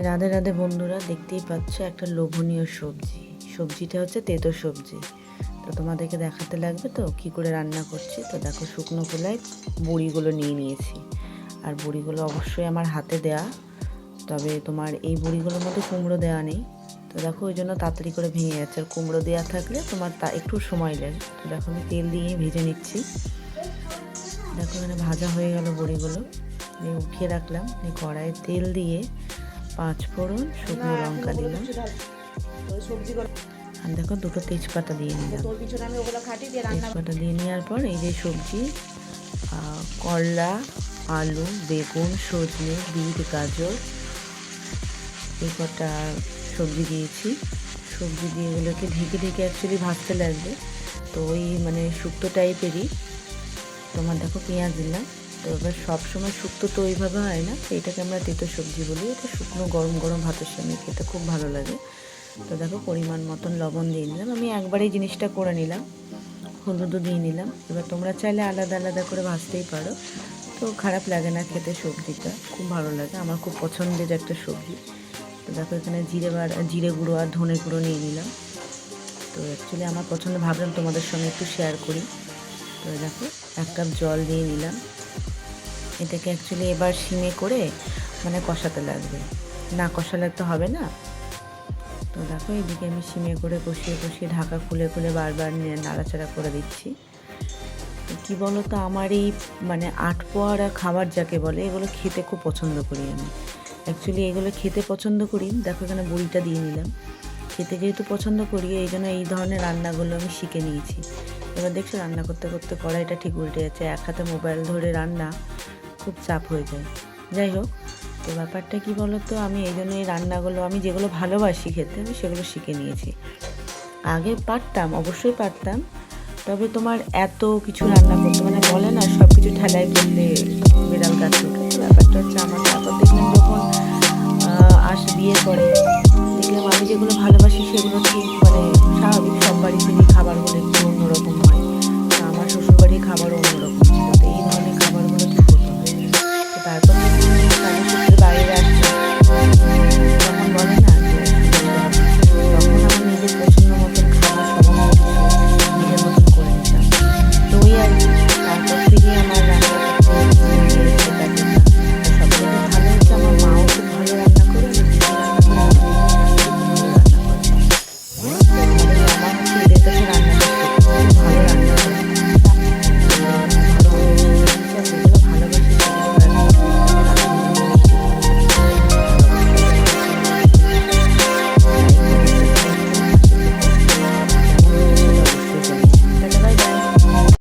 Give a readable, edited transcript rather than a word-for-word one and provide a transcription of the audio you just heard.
রাধে রাধে বন্ধুরা, দেখতেই পাচ্ছ একটা লোভনীয় সবজি। সবজিটা হচ্ছে তেঁতো সবজি। তো তোমাদেরকে দেখাতে লাগবে তো কি করে রান্না করছি। তো দেখো, শুকনো খোলায় বড়িগুলো নিয়ে নিয়েছি। আর বড়িগুলো অবশ্যই আমার হাতে দেয়া, তবে তোমার এই বড়িগুলোর মধ্যে কুমড়ো দেওয়া নেই। তো দেখো, ওই জন্য তাড়াতাড়ি করে ভেঙে যাচ্ছে। আর কুমড়ো দেওয়া থাকলে তোমার একটু সময় লাগে। তো দেখো, আমি তেল দিয়ে ভেজে নিচ্ছি। দেখো, এখানে ভাজা হয়ে গেল বড়িগুলো, উঠিয়ে রাখলাম। এই কড়াইয়ে তেল দিয়ে 5 ফোড়ন, শুকনো লঙ্কা দিলাম। আর দেখো, 2টো তেজপাতা দিয়ে নিলাম। তেজপাতা দিয়ে নেওয়ার পর এই যে সবজি, করলা, আলু, বেগুন, সজনে, বিট, গাজর, এই কটা সবজি দিয়েছি। সবজি দিয়ে এগুলোকে ঢেকে ঢেকে অ্যাকচুয়ালি ভাজতে লাগবে। তো ওই মানে শুক্তো টাইপেরই। তোমার দেখো, পেঁয়াজ দিলাম। তো এবার সবসময় শুক্তো তো ওইভাবে হয় না, এটাকে আমরা তেঁতো সবজি বলি। এটা শুকনো গরম গরম ভাতের সঙ্গে খেতে খুব ভালো লাগে। তো দেখো, পরিমাণ মতন লবণ দিয়ে নিলাম। আমি একবারেই জিনিসটা করে নিলাম। হলুদও দিয়ে নিলাম। এবার তোমরা চাইলে আলাদা আলাদা করে ভাজতেই পারো। তো খারাপ লাগে না খেতে, সবজিটা খুব ভালো লাগে, আমার খুব পছন্দের একটা সবজি। তো দেখো, এখানে জিরে গুঁড়ো আর ধনে গুঁড়ো নিয়ে নিলাম। তো অ্যাকচুয়ালি আমার পছন্দ, ভাবলাম তোমাদের সঙ্গে একটু শেয়ার করি। তো দেখো, 1 কাপ জল দিয়ে নিলাম। এটাকে অ্যাকচুয়ালি এবার সিমে করে মানে কষাতে লাগবে, না কষালে তো হবে না। তো দেখো, এদিকে আমি সিমে করে কষিয়ে কষিয়ে ঢাকা খুলে খুলে বারবার নাড়াচাড়া করে দিচ্ছি। কি বলো তো, আমার এই মানে আটপোয়ারা খাবার যাকে বলে, এগুলো খেতে খুব পছন্দ করি আমি। অ্যাকচুয়ালি এগুলো খেতে পছন্দ করি। দেখো, এখানে বড়িটা দিয়ে নিলাম। খেতে যেহেতু পছন্দ করি, এই জন্য এই ধরনের রান্নাগুলো আমি শিখে নিয়েছি। এবার দেখছো, রান্না করতে করতে কড়াইটা ঠিক উল্টে যাচ্ছে। এক হাতে মোবাইল ধরে রান্না খুব চাপ হয়ে যায়। যাই হোক, তো ব্যাপারটা কি বলো তো, আমি এই জন্য এই রান্নাগুলো, আমি যেগুলো ভালোবাসি খেতে, আমি সেগুলো শিখে নিয়েছি। আগে পারতাম, অবশ্যই পারতাম, তবে তোমার এত কিছু রান্না করতে মানে বলে না, সব কিছু ঠেলায় করলে বিড়াল গাছে ওঠে। তো ব্যাপারটা হচ্ছে আমার। তারপর দেখলাম যখন বিয়ের পরে দেখলাম আমি যেগুলো ভালোবাসি সেগুলো ঠিক মানে স্বাভাবিক, সব বাড়িতেই খাবারগুলো একটু অন্যরকম হয়। আমার শ্বশুরবাড়ির খাবারও অন্যরকম।